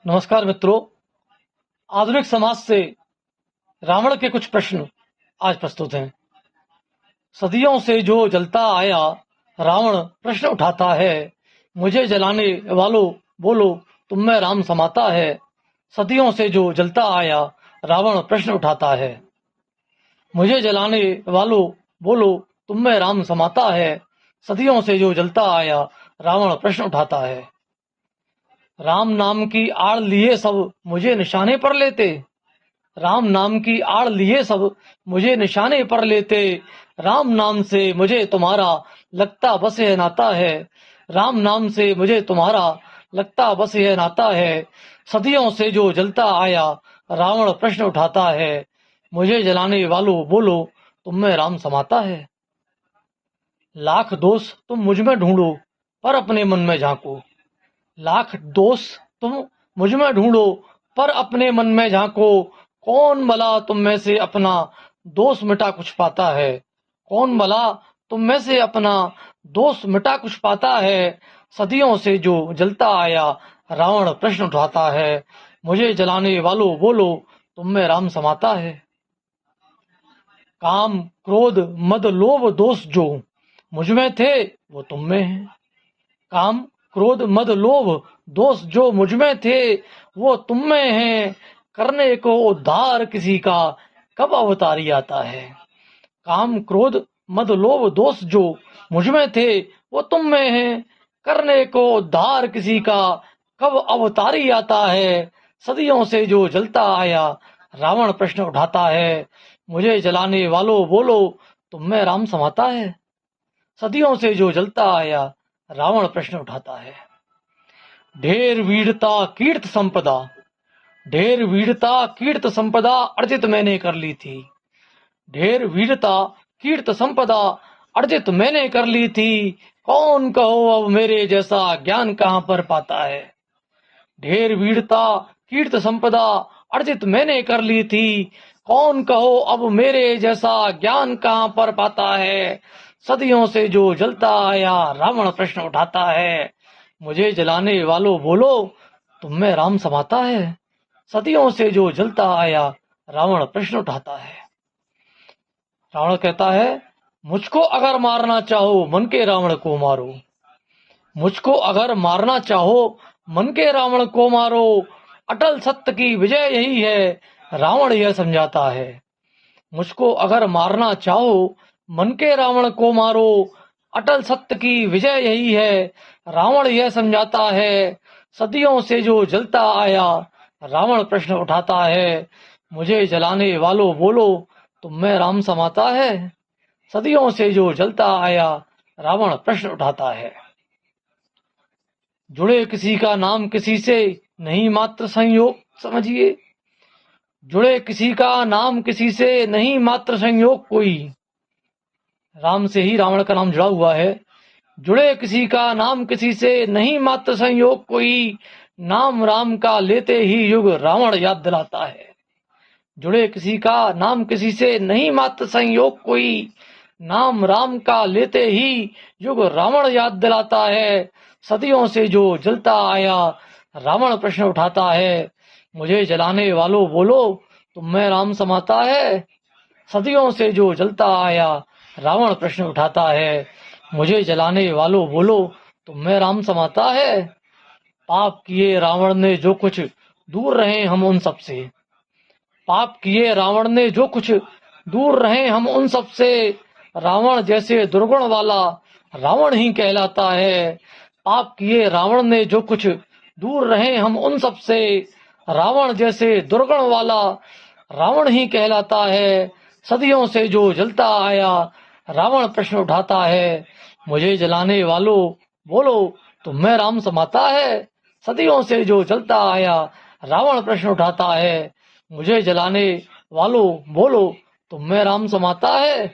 नमस्कार मित्रों। आधुनिक समाज से रावण के कुछ प्रश्न आज प्रस्तुत हैं। सदियों से जो जलता आया रावण प्रश्न उठाता है, मुझे जलाने वालों बोलो तुम में राम समाता है। सदियों से जो जलता आया रावण प्रश्न उठाता है, मुझे जलाने वालों बोलो तुम में राम समाता है। सदियों से जो जलता आया रावण प्रश्न उठाता है। राम नाम की आड़ लिए सब मुझे निशाने पर लेते, राम नाम की आड़ लिए सब मुझे निशाने पर लेते। राम नाम से मुझे तुम्हारा लगता बस यह नाता है, राम नाम से मुझे तुम्हारा लगता बस यह नाता है। सदियों से जो जलता आया रावण प्रश्न उठाता है, मुझे जलाने वालों बोलो तुम में राम समाता है। लाख दोष तुम मुझ में ढूंढो पर अपने मन में झांको, लाख दोष तुम मुझ में ढूंढो पर अपने मन में झांको। कौन भला तुम में से अपना दोष मिटा कुछ पाता है, कौन भला तुम में से अपना दोष मिटा कुछ पाता है। सदियों से जो जलता आया रावण प्रश्न उठाता है, मुझे जलाने वालों बोलो तुम में राम समाता है। काम क्रोध मद लोभ दोष जो मुझ में थे वो तुम में है, काम क्रोध मद लोभ दोष जो मुझ में थे वो तुम में है। करने को उद्धार किसी का कब अवतारी आता है, काम क्रोध मद लोभ दोष जो मुझ में थे वो तुम में है। करने को उद्धार किसी का कब अवतारी आता है। सदियों से जो जलता आया रावण प्रश्न उठाता है, मुझे जलाने वालों बोलो तुम में राम समाता है। सदियों से जो जलता आया रावण प्रश्न उठाता है। ढेर वीरता कीर्त संपदा, ढेर वीरता कीर्त संपदा अर्जित मैंने कर ली थी, ढेर वीरता कीर्त संपदा अर्जित मैंने कर ली थी। कौन कहो अब मेरे जैसा ज्ञान कहाँ पर पाता है, ढेर वीरता कीर्त संपदा अर्जित मैंने कर ली थी। कौन कहो अब मेरे जैसा ज्ञान कहाँ पर पाता है। सदियों से जो जलता आया रावण प्रश्न उठाता है, मुझे जलाने वालों बोलो तुम में राम समाता है। सदियों से जो जलता आया रावण प्रश्न उठाता है। रावण कहता है, मुझको अगर मारना चाहो मन के रावण को मारो, मुझको अगर मारना चाहो मन के रावण को मारो। अटल सत्य की विजय यही है रावण यह समझाता है, मुझको अगर मारना चाहो मन के रावण को मारो। अटल सत्य की विजय यही है रावण यह समझाता है। सदियों से जो जलता आया रावण प्रश्न उठाता है, मुझे जलाने वालों बोलो तुम में राम समाता है। सदियों से जो जलता आया रावण प्रश्न उठाता है। जुड़े किसी का नाम किसी से नहीं मात्र संयोग समझिए, जुड़े किसी का नाम किसी से नहीं मात्र संयोग कोई। राम से ही रावण का नाम जुड़ा हुआ है। जुड़े किसी का नाम किसी से नहीं मात्र संयोग कोई, नाम राम का लेते ही युग रावण याद दिलाता है। जुड़े किसी का नाम किसी से नहीं मात्र संयोग कोई, नाम राम का लेते ही युग रावण याद दिलाता है। सदियों से जो जलता आया रावण प्रश्न उठाता है, मुझे जलाने वालों बोलो तुम में राम समाता है। सदियों से जो जलता आया रावण प्रश्न उठाता है, मुझे जलाने वालों बोलो तुम में राम समाता है। पाप किए रावण ने जो कुछ दूर रहे हम उन सब से, पाप किए रावण ने जो कुछ दूर रहे हम उन सब से। रावण जैसे दुर्गुण वाला रावण ही कहलाता है। पाप किए रावण ने जो कुछ दूर रहे हम उन सब से, रावण जैसे दुर्गुण वाला रावण ही कहलाता है। सदियों से जो जलता आया रावण प्रश्न उठाता है, मुझे जलाने वालों बोलो तुम में राम समाता है। सदियों से जो जलता आया रावण प्रश्न उठाता है, मुझे जलाने वालों बोलो तुम में राम समाता है।